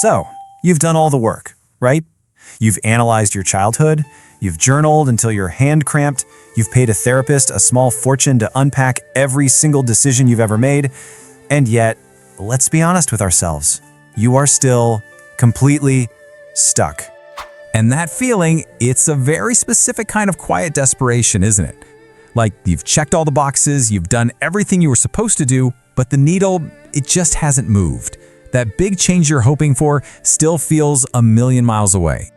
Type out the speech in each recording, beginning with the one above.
So, you've done all the work, right? You've analyzed your childhood, you've journaled until your hand cramped, you've paid a therapist a small fortune to unpack every single decision you've ever made, and yet, let's be honest with ourselves, you are still completely stuck. And that feeling, it's a very specific kind of quiet desperation, isn't it? Like you've checked all the boxes, you've done everything you were supposed to do, but the needle, it just hasn't moved. That big change you're hoping for still feels a million miles away.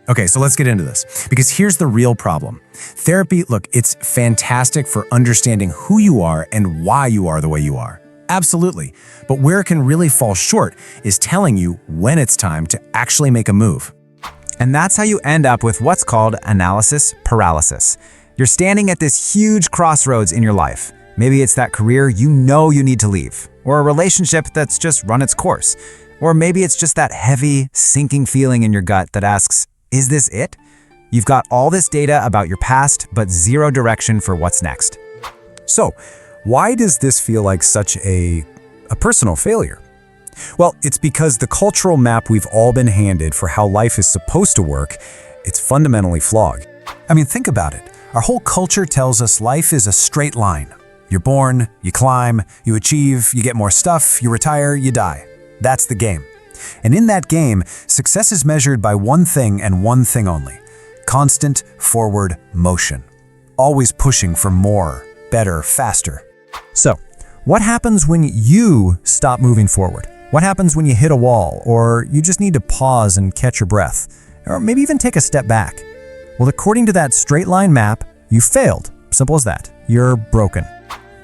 Okay, so let's get into this, because here's the real problem. Therapy, look, it's fantastic for understanding who you are and why you are the way you are. Absolutely. But where it can really fall short is telling you when it's time to actually make a move. And that's how you end up with what's called analysis paralysis. You're standing at this huge crossroads in your life. Maybe it's that career you know you need to leave, or a relationship that's just run its course. Or maybe it's just that heavy, sinking feeling in your gut that asks, is this it? You've got all this data about your past, but zero direction for what's next. So, why does this feel like such a personal failure? Well, it's because the cultural map we've all been handed for how life is supposed to work, it's fundamentally flawed. I mean, think about it. Our whole culture tells us life is a straight line. You're born, you climb, you achieve, you get more stuff, you retire, you die. That's the game. And in that game, success is measured by one thing and one thing only: constant forward motion. Always pushing for more, better, faster. So, what happens when you stop moving forward? What happens when you hit a wall, or you just need to pause and catch your breath, or maybe even take a step back? Well, according to that straight line map, you failed. Simple as that. You're broken.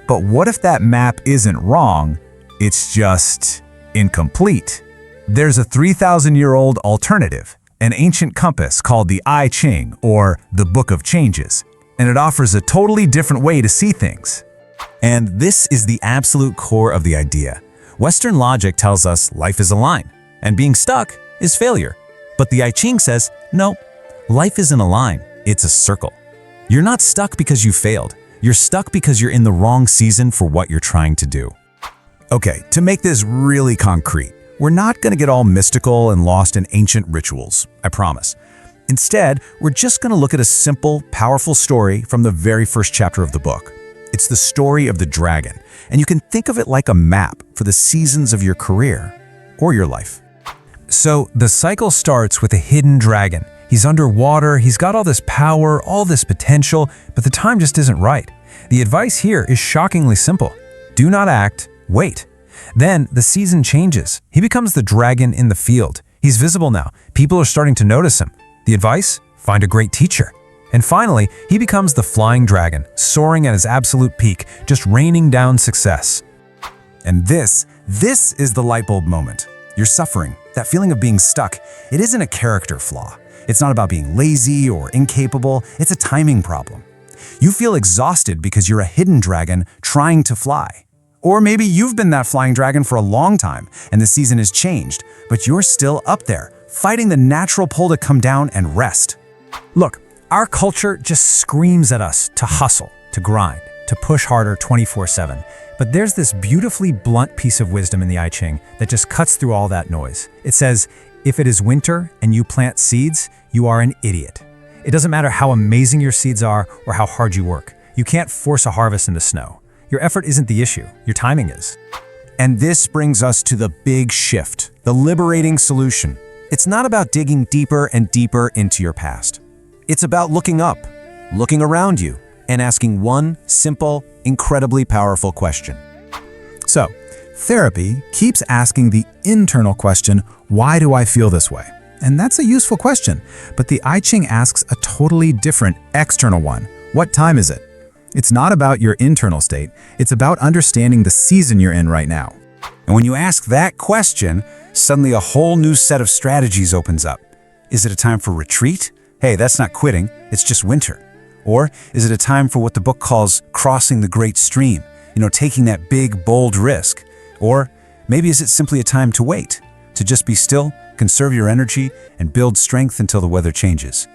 But what if that map isn't wrong, it's just incomplete? There's a 3,000-year-old alternative, an ancient compass called the I Ching, or the Book of Changes, and it offers a totally different way to see things. And this is the absolute core of the idea. Western logic tells us life is a line, and being stuck is failure. But the I Ching says, no, life isn't a line, it's a circle. You're not stuck because you failed. You're stuck because you're in the wrong season for what you're trying to do. Okay, to make this really concrete, we're not going to get all mystical and lost in ancient rituals, I promise. Instead, we're just going to look at a simple, powerful story from the very first chapter of the book. It's the story of the dragon, and you can think of it like a map for the seasons of your career or your life. So the cycle starts with a hidden dragon. He's underwater, he's got all this power, all this potential, but the time just isn't right. The advice here is shockingly simple. Do not act, wait. Then the season changes. He becomes the dragon in the field. He's visible now. People are starting to notice him. The advice? Find a great teacher. And finally, he becomes the flying dragon, soaring at his absolute peak, just raining down success. And this is the light bulb moment. You're suffering, that feeling of being stuck. It isn't a character flaw. It's not about being lazy or incapable. It's a timing problem. You feel exhausted because you're a hidden dragon trying to fly. Or maybe you've been that flying dragon for a long time and the season has changed, but you're still up there, fighting the natural pull to come down and rest. Look, our culture just screams at us to hustle, to grind, to push harder 24/7. But there's this beautifully blunt piece of wisdom in the I Ching that just cuts through all that noise. It says, if it is winter and you plant seeds, you are an idiot. It doesn't matter how amazing your seeds are or how hard you work. You can't force a harvest in the snow. Your effort isn't the issue, your timing is. And this brings us to the big shift, the liberating solution. It's not about digging deeper and deeper into your past. It's about looking up, looking around you, and asking one simple, incredibly powerful question. So, therapy keeps asking the internal question, why do I feel this way? And that's a useful question, but the I Ching asks a totally different external one. What time is it? It's not about your internal state, it's about understanding the season you're in right now. And when you ask that question, suddenly a whole new set of strategies opens up. Is it a time for retreat? Hey, that's not quitting, it's just winter. Or is it a time for what the book calls crossing the great stream, taking that big, bold risk? Or maybe is it simply a time to wait, to just be still, conserve your energy, and build strength until the weather changes?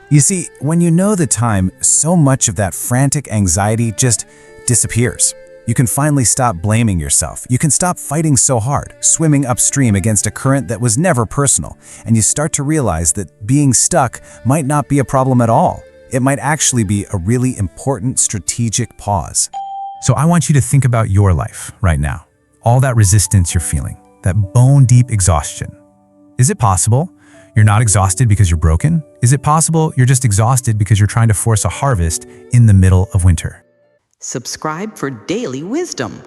You see, when you know the time, so much of that frantic anxiety just disappears. You can finally stop blaming yourself. You can stop fighting so hard, swimming upstream against a current that was never personal, and you start to realize that being stuck might not be a problem at all. It might actually be a really important strategic pause. So I want you to think about your life right now. All that resistance you're feeling, that bone-deep exhaustion. Is it possible you're not exhausted because you're broken? Is it possible you're just exhausted because you're trying to force a harvest in the middle of winter? Subscribe for daily wisdom.